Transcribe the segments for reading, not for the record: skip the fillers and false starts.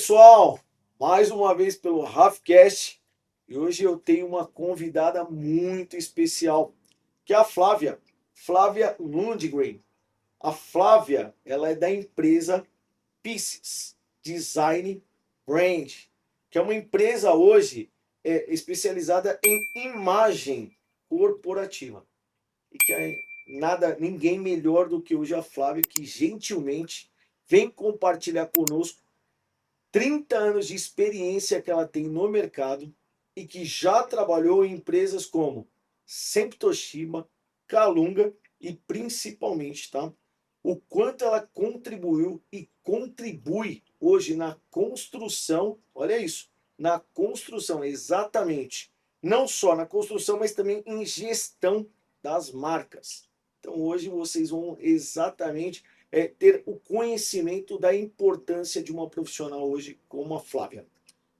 pessoal, mais uma vez pelo Rafcast e hoje eu tenho uma convidada muito especial, que é a Flávia, Flávia Lundgren. A Flávia, ela é da empresa Pieces Design Brand, que é uma empresa hoje especializada em imagem corporativa e que é ninguém melhor do que hoje a Flávia, que gentilmente vem compartilhar conosco 30 anos de experiência que ela tem no mercado e que já trabalhou em empresas como Sempre Toshiba, Calunga e principalmente, tá? O quanto ela contribuiu e contribui hoje na construção, olha isso, na construção, exatamente. Não só na construção, mas também em gestão das marcas. Então hoje vocês vão exatamente ter o conhecimento da importância de uma profissional hoje como a Flávia.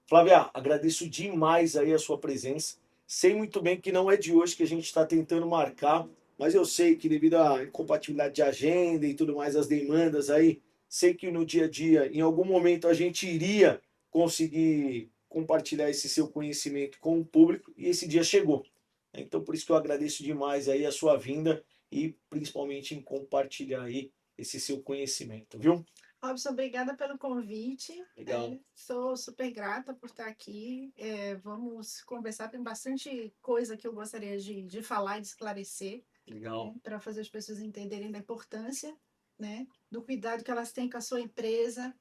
Flávia, agradeço demais aí a sua presença. Sei muito bem que não é de hoje que a gente está tentando marcar, mas eu sei que devido à incompatibilidade de agenda e tudo mais, as demandas aí, sei que no dia a dia, em algum momento, a gente iria conseguir compartilhar esse seu conhecimento com o público e esse dia chegou. Então, por isso que eu agradeço demais aí a sua vinda e principalmente em compartilhar aí esse seu conhecimento, viu? Robson, obrigada pelo convite. Legal, Sou super grata por estar aqui. Vamos conversar. Tem bastante coisa que eu gostaria de falar e de esclarecer, legal. para fazer as pessoas entenderem da importância, do cuidado que elas têm com a sua empresa,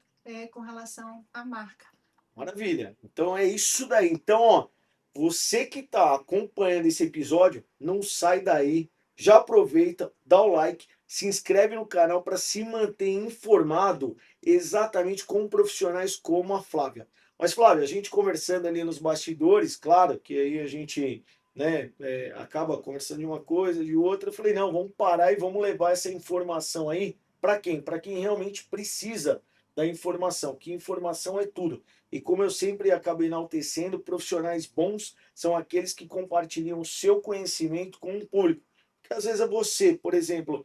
com relação à marca. Maravilha. Então é isso daí. Então, ó, você que está acompanhando esse episódio, não sai daí. Já aproveita, dá o like, se inscreve no canal para se manter informado exatamente com profissionais como a Flávia. Mas, Flávia, a gente conversando ali nos bastidores, claro que aí a gente, né, acaba conversando de uma coisa, de outra. Eu falei, não, vamos parar e vamos levar essa informação aí para quem? Para quem realmente precisa da informação, que informação é tudo. E como eu sempre acabo enaltecendo, profissionais bons são aqueles que compartilham o seu conhecimento com o público. Porque às vezes é você, por exemplo,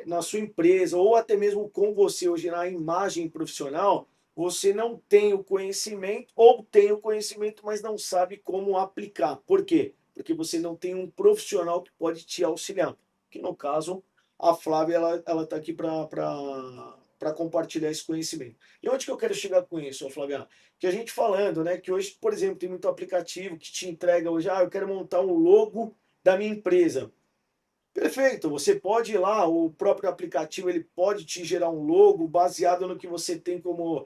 na sua empresa, ou até mesmo com você hoje na imagem profissional, você não tem o conhecimento, ou tem o conhecimento, mas não sabe como aplicar. Por quê? Porque você não tem um profissional que pode te auxiliar. Que no caso, a Flávia, ela está aqui para compartilhar esse conhecimento. E onde que eu quero chegar com isso, Flávia? Que a gente falando, né? Que hoje, por exemplo, tem muito aplicativo que te entrega hoje, eu quero montar um logo da minha empresa. Perfeito, você pode ir lá, o próprio aplicativo ele pode te gerar um logo baseado no que você tem como,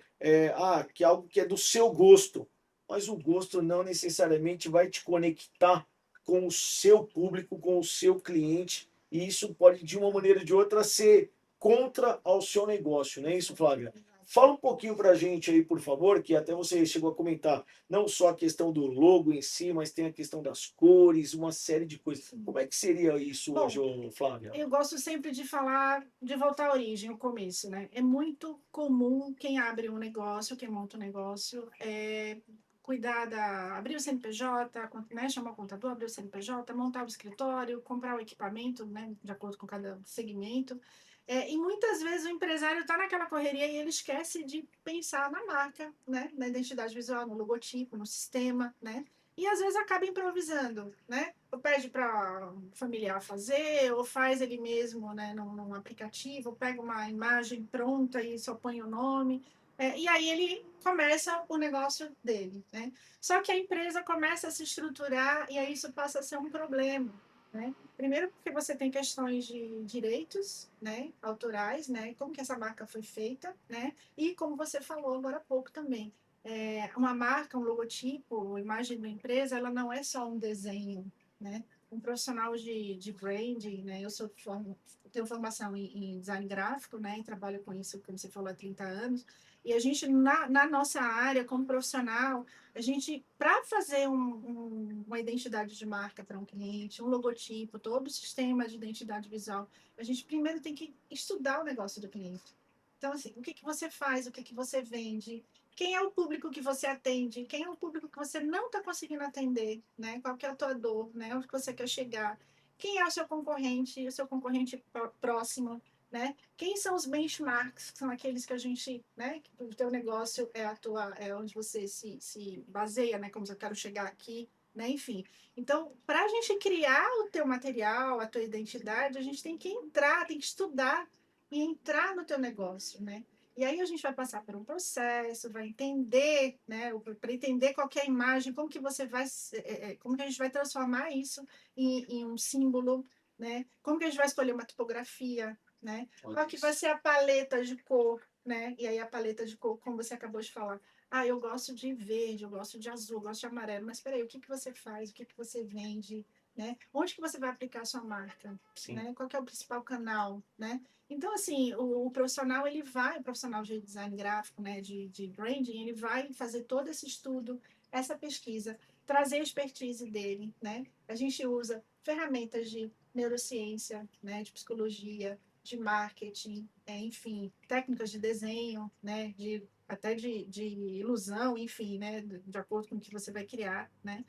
que é algo que é do seu gosto. Mas o gosto não necessariamente vai te conectar com o seu público, com o seu cliente, e isso pode, de uma maneira ou de outra, ser contra ao seu negócio, não é isso, Flávia? Fala um pouquinho para a gente aí, por favor, que até você chegou a comentar não só a questão do logo em si, mas tem a questão das cores, uma série de coisas. Sim. Como é que seria isso hoje, Bom, Flávia? eu gosto sempre de falar, de voltar à origem, o começo, né? É muito comum quem abre um negócio, quem monta um negócio, cuidar abrir o CNPJ, né? Chamar o contador, abrir o CNPJ, montar o escritório, comprar o equipamento, né? De acordo com cada segmento. E muitas vezes o empresário está naquela correria e ele esquece de pensar na marca, né? Na identidade visual, no logotipo, no sistema, né? E às vezes acaba improvisando, né? Ou pede para um familiar fazer, ou faz ele mesmo, né, num aplicativo, ou pega uma imagem pronta e só põe o nome. E aí ele começa o negócio dele, né? Só que a empresa começa a se estruturar e aí isso passa a ser um problema, né? Primeiro porque você tem questões de direitos, né, autorais, né, como que essa marca foi feita, né? E como você falou agora há pouco também, uma marca, um logotipo, a imagem da empresa, ela não é só um desenho, né? Um profissional de branding, né? Tenho formação em design gráfico, né? E trabalho com isso, como você falou, há 30 anos. E a gente, na nossa área, como profissional, a gente, para fazer uma identidade de marca para um cliente, um logotipo, todo o sistema de identidade visual, a gente primeiro tem que estudar o negócio do cliente. Então, assim, o que que você faz, o que que você vende, quem é o público que você atende, quem é o público que você não está conseguindo atender, né? Qual que é a tua dor, né? Onde você quer chegar, quem é o seu concorrente próximo, né? Quem são os benchmarks, que são aqueles que a gente, né? Que o teu negócio é é onde você se baseia, né? Como eu quero chegar aqui, né? Enfim. Então, para a gente criar o teu material, a tua identidade, a gente tem que entrar, tem que estudar e entrar no teu negócio, né? E aí a gente vai passar por um processo, vai entender, né? Para entender qual que é a imagem, como que você vai, como que a gente vai transformar isso em um símbolo, né? Como que a gente vai escolher uma tipografia, né? Qual que vai ser a paleta de cor, né? E aí a paleta de cor, como você acabou de falar. Ah, eu gosto de verde, eu gosto de azul, eu gosto de amarelo. Mas espera aí, o que que você faz? O que que você vende? Né? Onde que você vai aplicar a sua marca? Sim. Né? Qual que é o principal canal, né? Então, assim, o profissional, o profissional de design gráfico, né, de branding, ele vai fazer todo esse estudo, essa pesquisa, trazer a expertise dele, né? A gente usa ferramentas de neurociência, né, de psicologia, de marketing, enfim, técnicas de desenho, né, de ilusão, enfim, né, de acordo com o que você vai criar, né,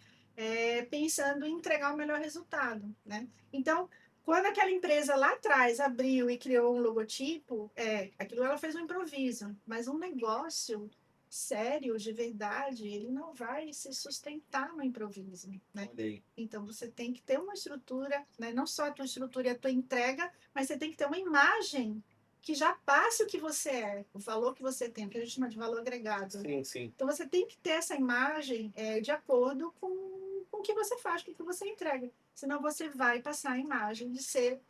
pensando em entregar o melhor resultado, né. Então, quando aquela empresa lá atrás abriu e criou um logotipo, aquilo ela fez um improviso, mas um negócio sério, de verdade, ele não vai se sustentar no improviso, né? Então você tem que ter uma estrutura, né? Não só a tua estrutura e a tua entrega, mas você tem que ter uma imagem que já passe o que você é, o valor que você tem, que a gente chama de valor agregado. Sim, sim. Então você tem que ter essa imagem de acordo com o que você faz, com o que você entrega. Senão você vai passar a imagem de ser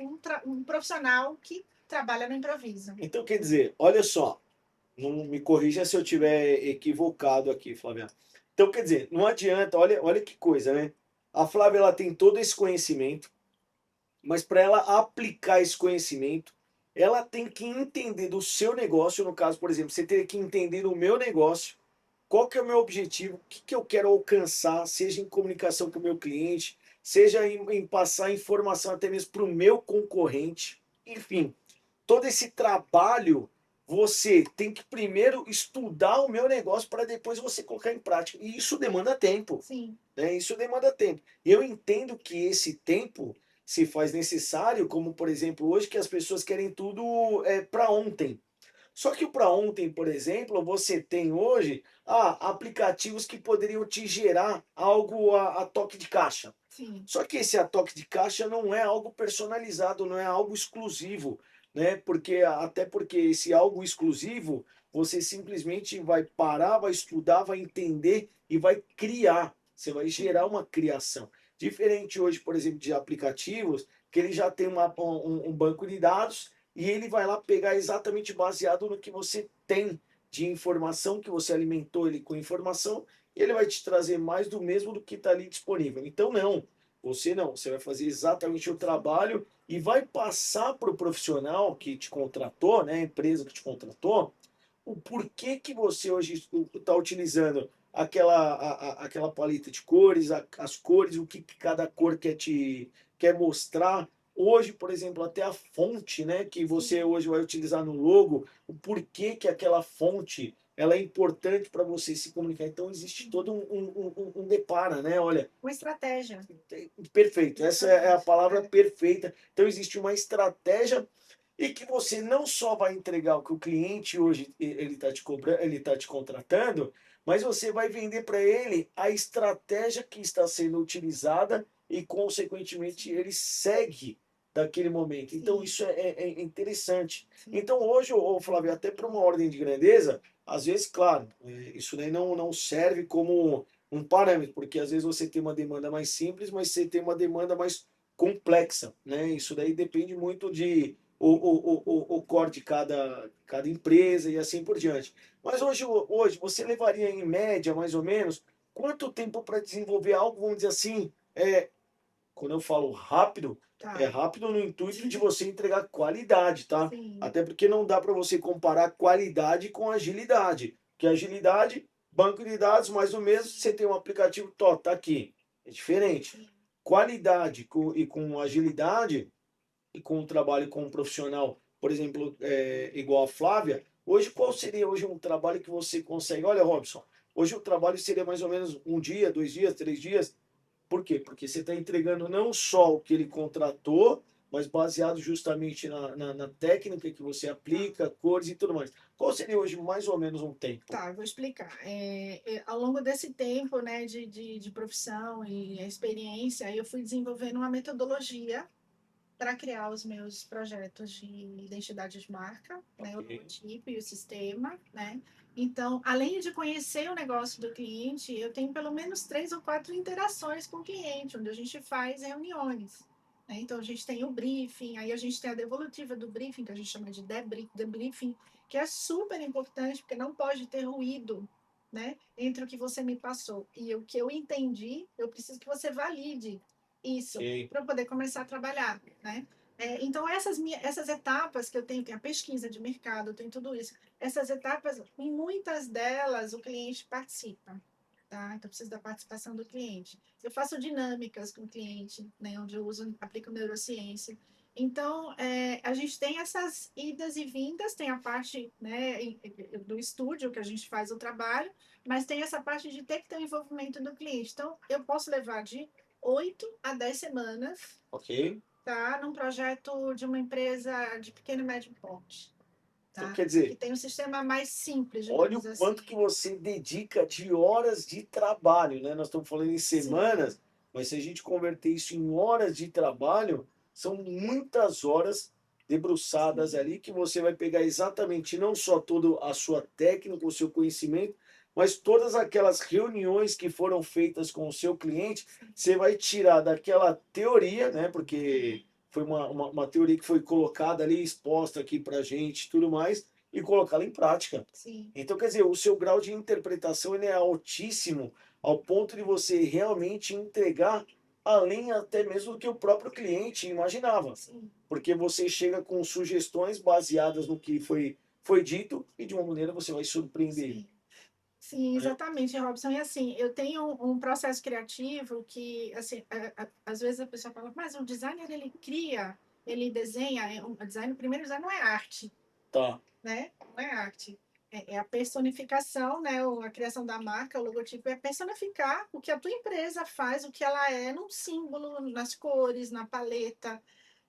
um profissional que trabalha no improviso. Então, quer dizer, olha só, não me corrija se eu tiver equivocado aqui, Flávia. Então, quer dizer, não adianta, olha que coisa, né? A Flávia ela tem todo esse conhecimento, mas para ela aplicar esse conhecimento, ela tem que entender do seu negócio, no caso, por exemplo, você teria que entender do meu negócio, qual que é o meu objetivo, o que, que eu quero alcançar, seja em comunicação com o meu cliente, seja em passar informação até mesmo para o meu concorrente, enfim, todo esse trabalho você tem que primeiro estudar o meu negócio para depois você colocar em prática. E isso demanda tempo. Sim. Né? Isso demanda tempo. E eu entendo que esse tempo se faz necessário, como por exemplo hoje que as pessoas querem tudo para ontem. Só que o para ontem, por exemplo, você tem hoje aplicativos que poderiam te gerar algo a toque de caixa. Sim. Só que esse a toque de caixa não é algo personalizado, não é algo exclusivo, né? Até porque esse algo exclusivo, você simplesmente vai parar, vai estudar, vai entender e vai criar. Você vai gerar uma criação. Diferente hoje, por exemplo, de aplicativos, que ele já tem um banco de dados e ele vai lá pegar exatamente baseado no que você tem de informação, que você alimentou ele com informação, e ele vai te trazer mais do mesmo do que está ali disponível. Então, não, você vai fazer exatamente o trabalho e vai passar para o profissional que te contratou, né, a empresa que te contratou, o porquê que você hoje está utilizando aquela paleta de cores, as cores, o que cada cor quer mostrar. Hoje, por exemplo, até a fonte, né, que você hoje vai utilizar no logo, o porquê que aquela fonte ela é importante para você se comunicar. Então, existe todo um depara, né? Olha, uma estratégia. perfeito, essa é a palavra perfeita. Então, existe uma estratégia e que você não só vai entregar o que o cliente hoje ele está te cobrando, ele está te contratando, mas você vai vender para ele a estratégia que está sendo utilizada e, consequentemente, ele segue daquele momento. Então, Sim. isso é interessante. Sim. Então, hoje, Flávio, até para uma ordem de grandeza, às vezes, claro, isso daí não serve como um parâmetro, porque às vezes você tem uma demanda mais simples, mas você tem uma demanda mais complexa, né? Isso daí depende muito de o core de cada empresa e assim por diante. Mas hoje você levaria em média, mais ou menos, quanto tempo para desenvolver algo, vamos dizer assim, quando eu falo rápido, é rápido no intuito de você entregar qualidade, tá? Sim. Até porque não dá para você comparar qualidade com agilidade. Porque agilidade, banco de dados, mais ou menos, você tem um aplicativo, tá aqui. É diferente. Qualidade e com agilidade e com o trabalho com um profissional, por exemplo, igual a Flávia, hoje qual seria hoje um trabalho que você consegue? Olha, Robson, hoje o trabalho seria mais ou menos um dia, 2 dias, 3 dias. Por quê? Porque você está entregando não só o que ele contratou, mas baseado justamente na técnica que você aplica, cores e tudo mais. Qual seria hoje mais ou menos um tempo? Tá, eu vou explicar. Ao longo desse tempo, né, de profissão e experiência, eu fui desenvolvendo uma metodologia para criar os meus projetos de identidade de marca, né, o Ok. logotipo e o sistema, né? Então, além de conhecer o negócio do cliente, eu tenho pelo menos 3 ou 4 interações com o cliente, onde a gente faz reuniões. Né? Então, a gente tem o briefing, aí a gente tem a devolutiva do briefing, que a gente chama de debriefing, que é super importante, porque não pode ter ruído, né, entre o que você me passou e o que eu entendi. Eu preciso que você valide isso Ok. para eu poder começar a trabalhar, né? Então, essas etapas que eu tenho, tem a pesquisa de mercado, tem tudo isso. Essas etapas, em muitas delas, o cliente participa. Tá? Então, preciso da participação do cliente. Eu faço dinâmicas com o cliente, né, onde eu aplico neurociência. Então, a gente tem essas idas e vindas, tem a parte, né, do estúdio, que a gente faz o trabalho, mas tem essa parte de ter que ter o envolvimento do cliente. Então, eu posso levar de 8 a 10 semanas, Ok. tá, num projeto de uma empresa de pequeno e médio porte, Então, tá? quer Que dizer, tem um sistema mais simples, olha o digamos quanto assim. que você dedica de horas de trabalho, né? Nós estamos falando em Sim, semanas, mas se a gente converter isso em horas de trabalho, são muitas horas debruçadas sim, ali que você vai pegar exatamente não só toda a sua técnica, o seu conhecimento, mas todas aquelas reuniões que foram feitas com o seu cliente, sim, você vai tirar daquela teoria, né? Porque foi uma teoria que foi colocada ali, exposta aqui para gente e tudo mais, e colocá-la em prática. sim, Então, quer dizer, o seu grau de interpretação ele é altíssimo, ao ponto de você realmente entregar além até mesmo do que o próprio cliente imaginava. sim, Porque você chega com sugestões baseadas no que foi dito e de uma maneira você vai surpreender ele. sim. Sim, Né? exatamente, Robson. E assim, eu tenho um processo criativo que, assim, às vezes a pessoa fala, mas o designer, ele cria, ele desenha, o design, o primeiro design não é arte, Tá. né? Não é arte. É a personificação, né? A criação da marca, o logotipo é personificar o que a tua empresa faz, o que ela é, num símbolo, nas cores, na paleta.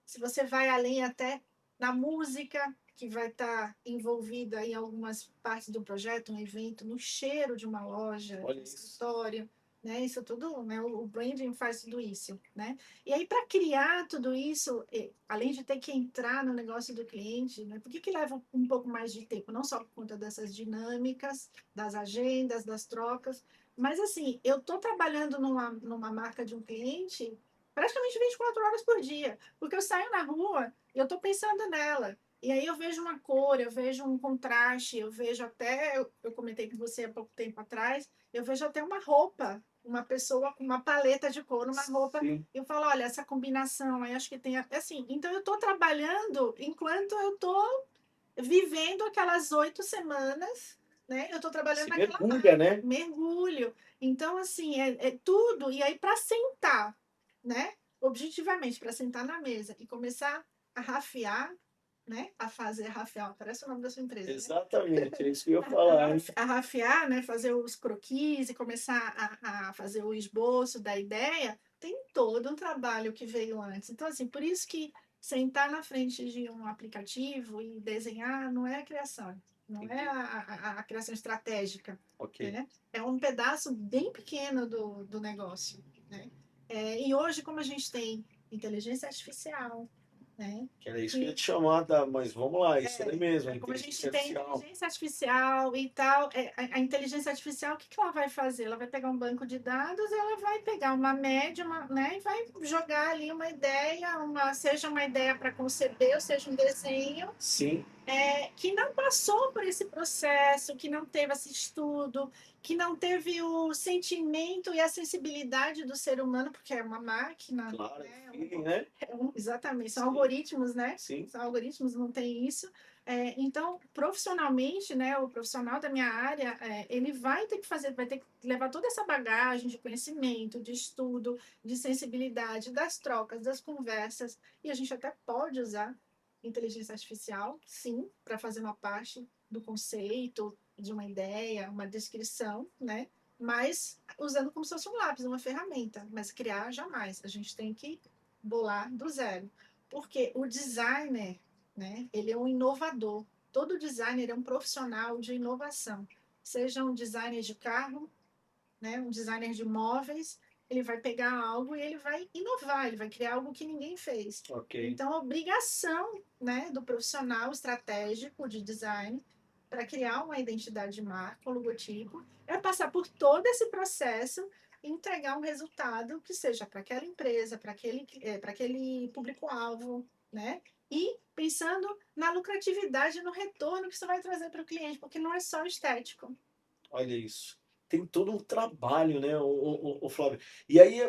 Se você vai além até na música, que vai estar envolvida em algumas partes do projeto, um evento, no cheiro de uma loja, de Olha um isso. escritório, né? Isso tudo, né? O branding faz tudo isso, né? E aí, para criar tudo isso, além de ter que entrar no negócio do cliente, né? Por que leva um pouco mais de tempo? Não só por conta dessas dinâmicas, das agendas, das trocas, mas assim, eu estou trabalhando numa marca de um cliente praticamente 24 horas por dia, porque eu saio na rua e eu estou pensando nela. E aí eu vejo uma cor, eu vejo um contraste, eu vejo até, eu comentei com você há pouco tempo atrás, eu vejo até uma roupa, uma pessoa com uma paleta de cor, uma roupa, Sim. e eu falo, olha, essa combinação, aí acho que tem, assim, então eu estou trabalhando enquanto eu estou vivendo aquelas 8 semanas, né? Eu estou trabalhando Se naquela mergulha, marca, né? mergulho. Então, assim, é tudo. E aí, para sentar, né? Objetivamente, para sentar na mesa e começar a rafiar, né? A fazer rafiar, parece o nome da sua empresa, né? Exatamente, é isso que eu ia falar, hein? A rafiar, né? Fazer os croquis e começar a fazer o esboço da ideia, tem todo um trabalho que veio antes. Então, assim, por isso que sentar na frente de um aplicativo e desenhar não é a criação, não é Entendi. a criação estratégica, Ok. né? É um pedaço bem pequeno do negócio, né? E hoje, como a gente tem inteligência artificial, né? Que era isso que eu ia Que te chamar, tá? Mas vamos lá, isso é mesmo, a como a gente inteligência tem artificial. inteligência artificial e tal, a inteligência artificial, o que ela vai fazer? Ela vai pegar um banco de dados, ela vai pegar uma média, né, e vai jogar ali uma ideia, seja uma ideia para conceber, ou seja um desenho, Sim, que não passou por esse processo, que não teve esse estudo, que não teve o sentimento e a sensibilidade do ser humano, porque é uma máquina, claro, é o né? feeling, né? Exatamente, são Sim, algoritmos, né? sim. São algoritmos, não tem isso. Então, profissionalmente, né, o profissional da minha área, ele vai ter que fazer, vai ter que levar toda essa bagagem de conhecimento, de estudo, de sensibilidade, das trocas, das conversas, e a gente até pode usar inteligência artificial, sim, para fazer uma parte do conceito, de uma ideia, uma descrição, né? Mas usando como se fosse um lápis, uma ferramenta, mas criar jamais. A gente tem que bolar do zero. Porque o designer, né, ele é um inovador. Todo designer é um profissional de inovação. Seja um designer de carro, né, um designer de móveis, ele vai pegar algo e ele vai inovar, ele vai criar algo que ninguém fez. Ok. Então, a obrigação, né, do profissional estratégico de design para criar uma identidade de marca, um logotipo, é passar por todo esse processo e entregar um resultado que seja para aquela empresa, para aquele público-alvo, né? E pensando na lucratividade, no retorno que isso vai trazer para o cliente, porque não é só estético. Olha isso. Tem todo um trabalho, né, o Flávio. E aí,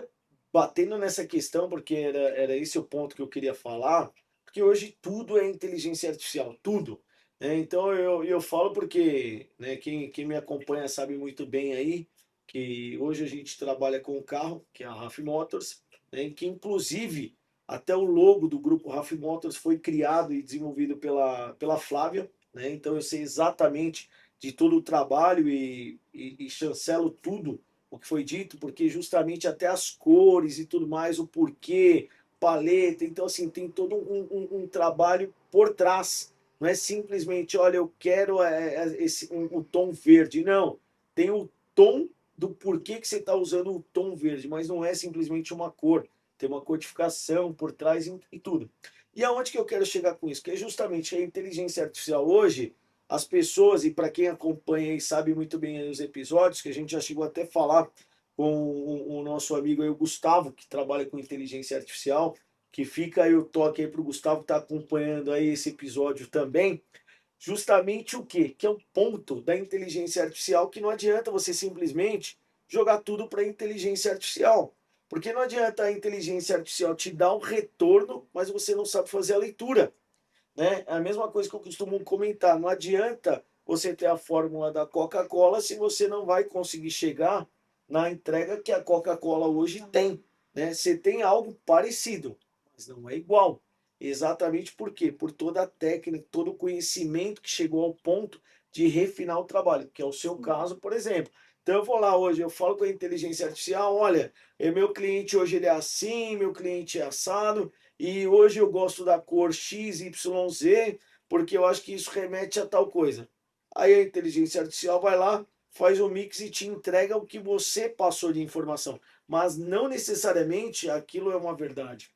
batendo nessa questão, porque era esse o ponto que eu queria falar, porque hoje tudo é inteligência artificial, tudo. Né? Então eu falo porque, né, quem me acompanha sabe muito bem aí que hoje a gente trabalha com o carro, que é a RAF Motors, né, que inclusive até o logo do grupo RAF Motors foi criado e desenvolvido pela Flávia, né? Então eu sei exatamente de todo o trabalho e chancelo tudo o que foi dito, porque justamente até as cores e tudo mais, o porquê, paleta, então assim, tem todo um trabalho por trás. Não é simplesmente, olha, eu quero o tom verde. Não, tem o tom do porquê que você está usando o tom verde, mas não é simplesmente uma cor, tem uma codificação por trás e tudo. E aonde que eu quero chegar com isso? Que é justamente a inteligência artificial hoje, as pessoas, e para quem acompanha e sabe muito bem os episódios, que a gente já chegou até a falar com o nosso amigo aí, o Gustavo, que trabalha com inteligência artificial, que fica aí o toque aí para o Gustavo que está acompanhando aí esse episódio também, justamente o quê? Que é o ponto da inteligência artificial que não adianta você simplesmente jogar tudo para a inteligência artificial. Porque não adianta a inteligência artificial te dar um retorno, mas você não sabe fazer a leitura. Né? É a mesma coisa que eu costumo comentar. Não adianta você ter a fórmula da Coca-Cola se você não vai conseguir chegar na entrega que a Coca-Cola hoje tem. Né? Você tem algo parecido, mas não é igual. Exatamente por quê? Por toda a técnica, todo o conhecimento que chegou ao ponto de refinar o trabalho, que é o seu caso, por exemplo. Então eu vou lá hoje, eu falo com a inteligência artificial, olha, meu cliente hoje ele é assim, meu cliente é assado, e hoje eu gosto da cor XYZ, porque eu acho que isso remete a tal coisa. Aí a inteligência artificial vai lá, faz o mix e te entrega o que você passou de informação. Mas não necessariamente aquilo é uma verdade.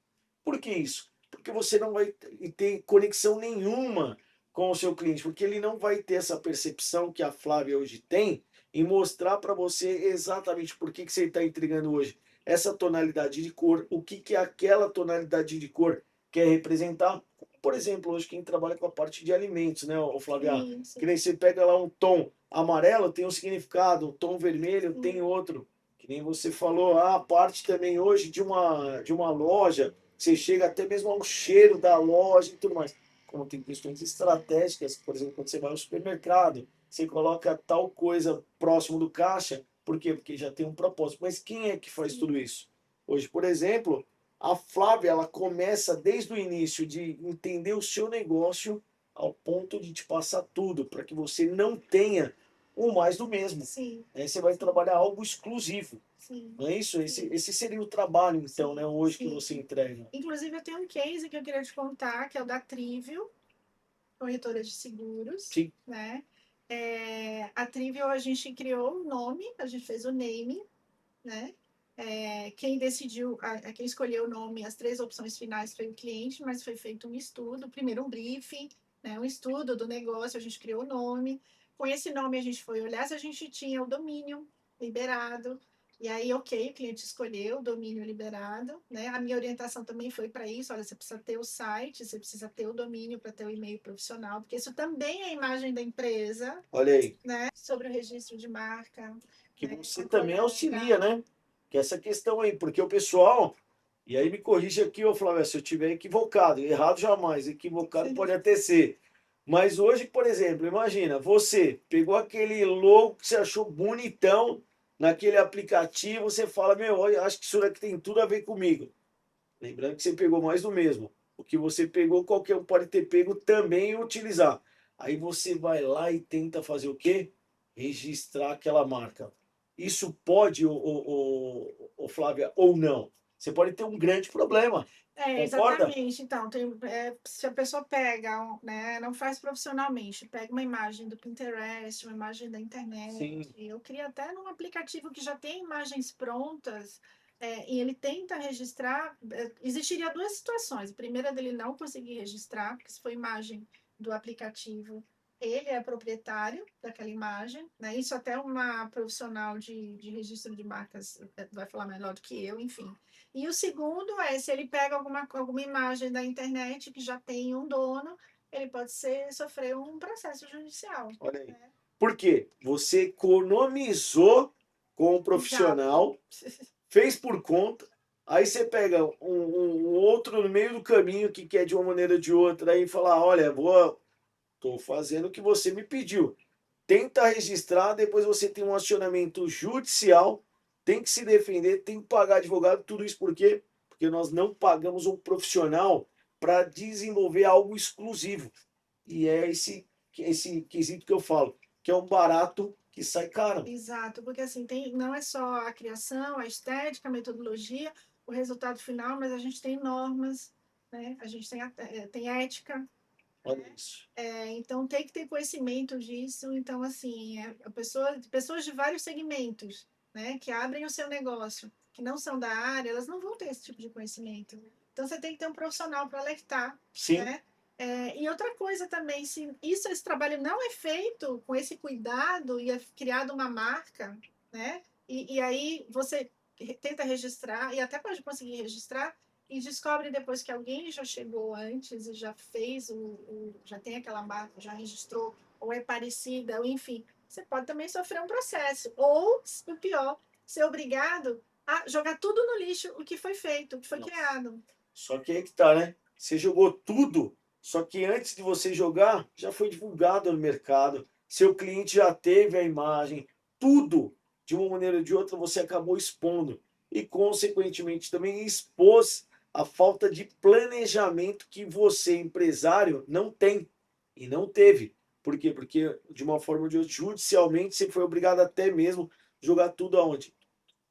Por que isso? Porque você não vai ter conexão nenhuma com o seu cliente, porque ele não vai ter essa percepção que a Flávia hoje tem em mostrar para você exatamente por que você está entregando hoje essa tonalidade de cor, o que, que aquela tonalidade de cor quer representar. Por exemplo, hoje quem trabalha com a parte de alimentos, né, o Flávia? Sim, Que sim, nem você pega lá um tom amarelo, tem um significado, um tom vermelho tem sim. outro. Que nem você falou, a parte também hoje de uma loja, você chega até mesmo ao cheiro da loja e tudo mais. Como tem questões estratégicas, por exemplo, quando você vai ao supermercado, você coloca tal coisa próximo do caixa, por quê? Porque já tem um propósito. Mas quem é que faz tudo Sim. isso? Hoje, por exemplo, a Flávia, ela começa desde o início de entender o seu negócio ao ponto de te passar tudo, para que você não tenha o mais do mesmo. Sim, Aí você vai sim, trabalhar algo exclusivo. sim, Não é isso? sim, Esse seria o trabalho, então, né, sim, hoje que sim. você entrega. Inclusive, eu tenho um case que eu queria te contar, que é o da Trivio, corretora de seguros, Sim, né? A Trivio, a gente criou o nome, a gente fez o name, né? Quem decidiu, quem escolheu o nome, as três opções finais foi o cliente, mas foi feito um estudo, primeiro um briefing, né? Um estudo do negócio, a gente criou o nome. Com esse nome, a gente foi olhar se a gente tinha o domínio liberado. E aí, ok, o cliente escolheu o domínio liberado, né? A minha orientação também foi para isso. Olha, você precisa ter o site, você precisa ter o domínio para ter o e-mail profissional, porque isso também é a imagem da empresa, olha aí. né? Sobre o registro de marca, Que né? você Controle também da auxilia, legal. né? Que é essa questão aí, porque o pessoal, e aí me corrige aqui, ô Flávio, se eu estiver equivocado, errado jamais, equivocado pode até ser. Mas hoje, por exemplo, imagina, você pegou aquele logo que você achou bonitão naquele aplicativo, você fala, meu, olha, acho que isso daqui tem tudo a ver comigo. Lembrando que você pegou mais do mesmo. O que você pegou, qualquer um pode ter pego também e utilizar. Aí você vai lá e tenta fazer o quê? Registrar aquela marca. Isso pode, Flávia, ou não? você pode ter um grande problema. Concorda? Exatamente. Então, se a pessoa pega, né, não faz profissionalmente, pega uma imagem do Pinterest, uma imagem da internet, Sim, eu queria até num aplicativo que já tem imagens prontas, e ele tenta registrar, existiria duas situações. A primeira dele não conseguir registrar, porque se for imagem do aplicativo, ele é proprietário daquela imagem, né? Isso até uma profissional de registro de marcas vai falar melhor do que eu, enfim. E o segundo é, se ele pega alguma imagem da internet que já tem um dono, ele pode sofrer um processo judicial. olha aí. Né? Por quê? Você economizou com o Exato. profissional, fez por conta, aí você pega um outro no meio do caminho que quer de uma maneira ou de outra, aí fala, olha, tô fazendo o que você me pediu. Tenta registrar, depois você tem um acionamento judicial, tem que se defender, tem que pagar advogado, tudo isso por quê? Porque nós não pagamos um profissional para desenvolver algo exclusivo. E é esse quesito que eu falo, que é um barato que sai caro. Exato, porque assim, não é só a criação, a estética, a metodologia, o resultado final, mas a gente tem normas, né? A gente tem ética, Olha isso. então tem que ter conhecimento disso. Então, assim, pessoas de vários segmentos, né, que abrem o seu negócio, que não são da área, elas não vão ter esse tipo de conhecimento. Então, você tem que ter um profissional para alertar, Sim, né? E outra coisa também, se esse trabalho não é feito com esse cuidado e é criada uma marca, né? E aí você tenta registrar, e até pode conseguir registrar, e descobre depois que alguém já chegou antes e já fez já tem aquela marca, já registrou, ou é parecida, ou enfim, você pode também sofrer um processo. Ou, o pior, ser obrigado a jogar tudo no lixo o que foi feito, o que foi nossa. criado. Só que aí que tá, né? Você jogou tudo, só que antes de você jogar, já foi divulgado no mercado. Seu cliente já teve a imagem, tudo, de uma maneira ou de outra, você acabou expondo. E, consequentemente, também expôs a falta de planejamento que você, empresário, não tem e não teve. Por quê? Porque, de uma forma ou de outra, judicialmente, você foi obrigado até mesmo jogar tudo aonde?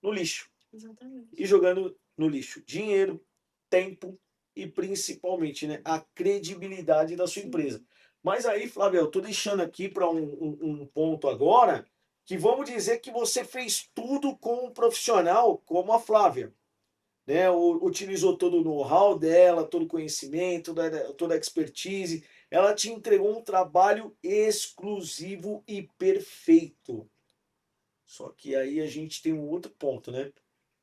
No lixo. E Exatamente. jogando no lixo dinheiro, tempo e principalmente, né, a credibilidade da sua Sim. empresa. Mas aí, Flávio, eu estou deixando aqui para um ponto agora que vamos dizer que você fez tudo com um profissional como a Flávia, né? Utilizou todo o know-how dela, todo o conhecimento, toda a expertise. Ela te entregou um trabalho exclusivo e perfeito. Só que aí a gente tem um outro ponto, né?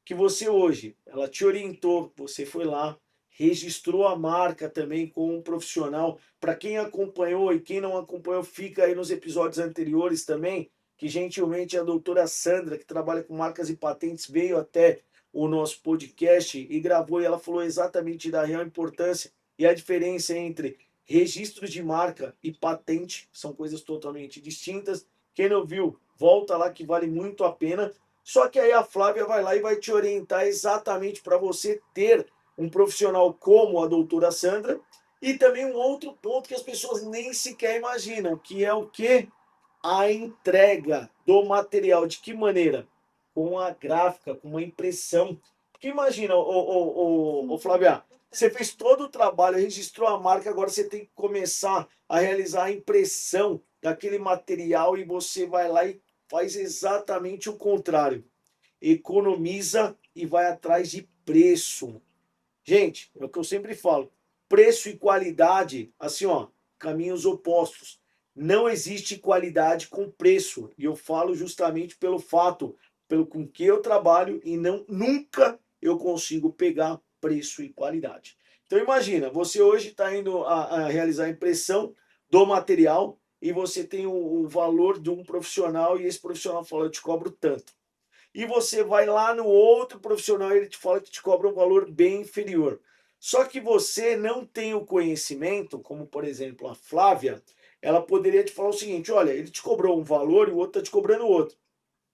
Que você hoje, ela te orientou, você foi lá, registrou a marca também com um profissional. Para quem acompanhou e quem não acompanhou, fica aí nos episódios anteriores também, que gentilmente a doutora Sandra, que trabalha com marcas e patentes, veio até o nosso podcast e gravou e ela falou exatamente da real importância e a diferença entre registro de marca e patente, são coisas totalmente distintas. Quem não viu, volta lá que vale muito a pena. Só que aí a Flávia vai lá e vai te orientar exatamente para você ter um profissional como a doutora Sandra e também um outro ponto que as pessoas nem sequer imaginam, que é o que? A entrega do material. De que maneira? Com a gráfica, com uma impressão. Porque imagina, Sim, Flávia, você importante. fez todo o trabalho, registrou a marca, agora você tem que começar a realizar a impressão daquele material e você vai lá e faz exatamente o contrário. Economiza e vai atrás de preço. Gente, é o que eu sempre falo. Preço e qualidade, assim, ó, caminhos opostos. Não existe qualidade com preço. E eu falo justamente pelo fato, pelo com que eu trabalho e não nunca eu consigo pegar preço e qualidade. Então imagina, você hoje está indo a realizar a impressão do material e você tem o valor de um profissional e esse profissional fala, eu te cobro tanto. E você vai lá no outro profissional e ele te fala que te cobra um valor bem inferior. Só que você não tem o conhecimento, como por exemplo a Flávia, ela poderia te falar o seguinte: olha, ele te cobrou um valor e o outro está te cobrando outro.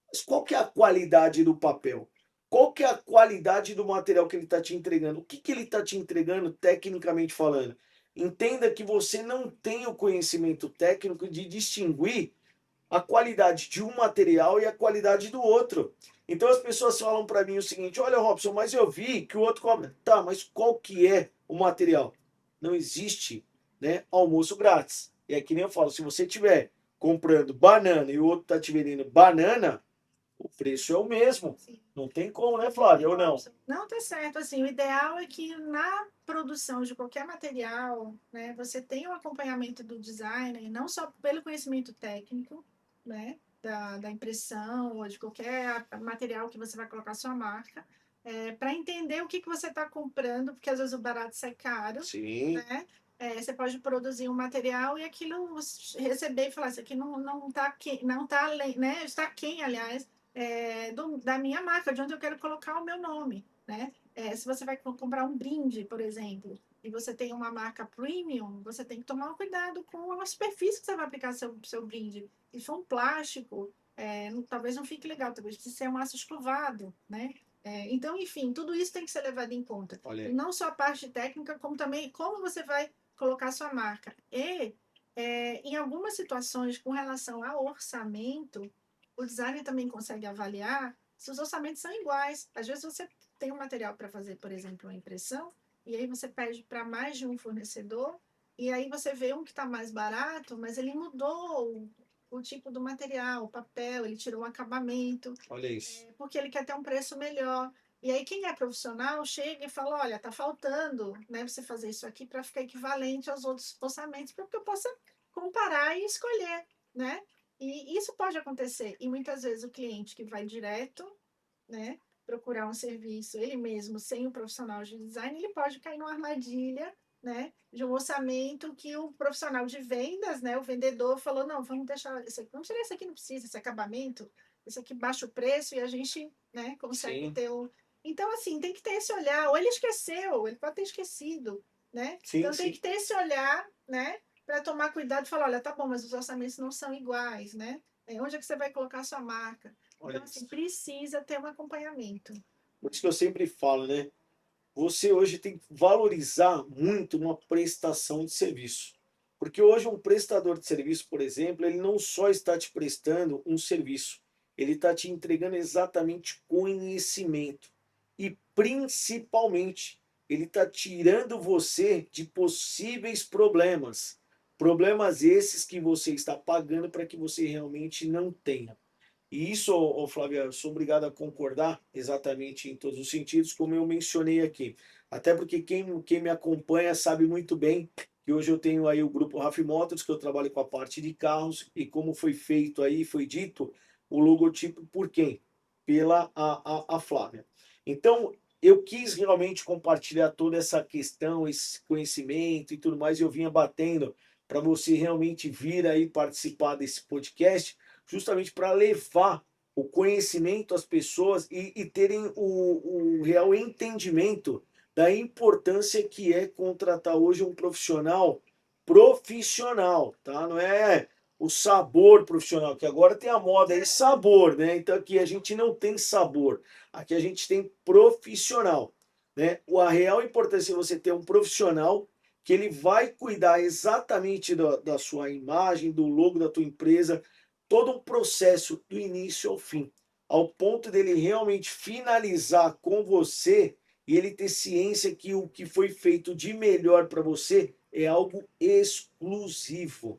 Mas qual que é a qualidade do papel? Qual que é a qualidade do material que ele está te entregando? O que, que ele está te entregando tecnicamente falando? Entenda que você não tem o conhecimento técnico de distinguir a qualidade de um material e a qualidade do outro. Então as pessoas falam para mim o seguinte: olha, Robson, mas eu vi que o outro cobra. Tá, mas qual que é o material? Não existe, né, almoço grátis. E é que nem eu falo: se você estiver comprando banana e o outro está te vendendo banana, o preço é o mesmo. Sim. Não tem como, né, Flávia? Ou não? Não, tá certo. Assim, o ideal é que na produção de qualquer material, né, você tenha um acompanhamento do designer, não só pelo conhecimento técnico, né, da impressão ou de qualquer material que você vai colocar sua marca, para entender o que você está comprando, porque às vezes o barato sai caro, Sim, né? Você pode produzir um material e aquilo receber e falar, isso aqui não está não tá além, né? Está quem, aliás, da minha marca, de onde eu quero colocar o meu nome, né? Se você vai comprar um brinde, por exemplo, e você tem uma marca premium, você tem que tomar cuidado com a superfície que você vai aplicar seu brinde. Se for um plástico, talvez não fique legal, talvez precise ser um aço escovado, né? Então, enfim, tudo isso tem que ser levado em conta. olha E aí. não só a parte técnica, como também como você vai colocar sua marca. E, em algumas situações, com relação ao orçamento, o designer também consegue avaliar se os orçamentos são iguais. Às vezes você tem um material para fazer, por exemplo, uma impressão, e aí você pede para mais de um fornecedor, e aí você vê um que está mais barato, mas ele mudou o tipo do material, o papel, ele tirou um acabamento, Olha isso. porque ele quer ter um preço melhor. E aí quem é profissional chega e fala, olha, tá faltando, né, você fazer isso aqui para ficar equivalente aos outros orçamentos, para que eu possa comparar e escolher, né? E isso pode acontecer. E muitas vezes o cliente que vai direto, né, procurar um serviço, ele mesmo, sem o profissional de design, ele pode cair numa armadilha, né, de um orçamento que o profissional de vendas, né, o vendedor falou, não, vamos deixar isso aqui, vamos tirar isso aqui, não precisa, esse acabamento, isso aqui baixa o preço e a gente, né, consegue Sim, ter o... Então, assim, tem que ter esse olhar. Ou ele esqueceu, ele pode ter esquecido, né? sim, Então, tem sim. que ter esse olhar, né, para tomar cuidado e falar, olha, tá bom, mas os orçamentos não são iguais, né? Onde é que você vai colocar a sua marca? Olha Então, assim, isso. precisa ter um acompanhamento. Por isso que eu sempre falo, né? Você hoje tem que valorizar muito uma prestação de serviço. Porque hoje um prestador de serviço, por exemplo, ele não só está te prestando um serviço, ele está te entregando exatamente conhecimento. E principalmente, ele está tirando você de possíveis problemas. Problemas esses que você está pagando para que você realmente não tenha. E isso, Flávia, eu sou obrigado a concordar exatamente em todos os sentidos, como eu mencionei aqui. Até porque quem me acompanha sabe muito bem que hoje eu tenho aí o grupo RAF Motors, que eu trabalho com a parte de carros, e como foi feito aí, foi dito, o logotipo por quem? Pela a Flávia. Então, eu quis realmente compartilhar toda essa questão, esse conhecimento e tudo mais, e eu vinha batendo para você realmente vir aí participar desse podcast, justamente para levar o conhecimento às pessoas e terem o real entendimento da importância que é contratar hoje um profissional, tá? Não é o sabor profissional, que agora tem a moda aí, sabor, né? Então aqui a gente não tem sabor, aqui a gente tem profissional, né? A real importância é você ter um profissional que ele vai cuidar exatamente da sua imagem, do logo da tua empresa, todo um processo do início ao fim, ao ponto dele realmente finalizar com você e ele ter ciência que o que foi feito de melhor para você é algo exclusivo.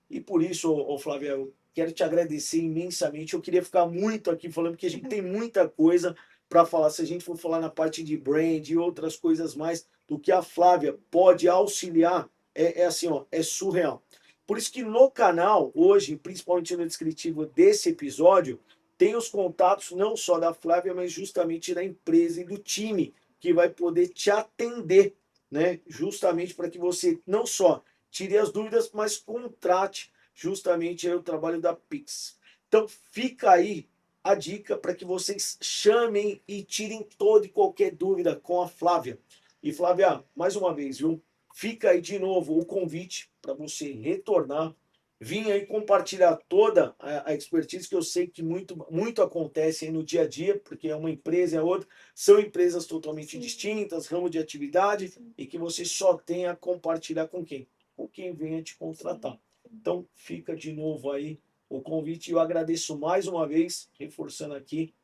E por isso, Flávia, eu quero te agradecer imensamente. Eu queria ficar muito aqui falando, porque a gente tem muita coisa para falar. Se a gente for falar na parte de brand e outras coisas mais, do que a Flávia pode auxiliar, é assim, ó, é surreal. Por isso que no canal, hoje, principalmente no descritivo desse episódio, tem os contatos não só da Flávia, mas justamente da empresa e do time que vai poder te atender, né? Justamente para que você não só tire as dúvidas, mas contrate justamente o trabalho da Pix. Então fica aí a dica para que vocês chamem e tirem toda e qualquer dúvida com a Flávia. E Flávia, mais uma vez, viu? Fica aí de novo o convite para você retornar, vir aí compartilhar toda a expertise que eu sei que muito acontece aí no dia a dia, porque é uma empresa e a outra, são empresas totalmente Sim, distintas, ramo de atividade, sim, e que você só tem a compartilhar com quem? Com quem venha te sim, contratar. sim. Então fica de novo aí o convite e eu agradeço mais uma vez, reforçando aqui,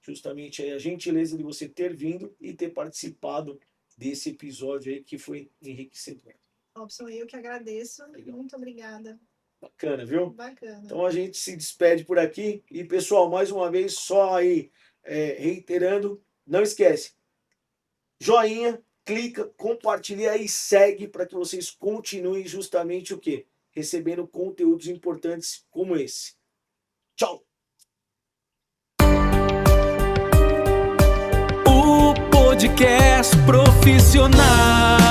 justamente aí a gentileza de você ter vindo e ter participado desse episódio aí que foi enriquecedor. Robson, eu que agradeço. Legal. Muito obrigada. Bacana, viu? Bacana. Então a gente se despede por aqui. E pessoal, mais uma vez, só aí reiterando, não esquece, joinha, clica, compartilha e segue para que vocês continuem justamente o quê? Recebendo conteúdos importantes como esse. Tchau! O podcast profissional.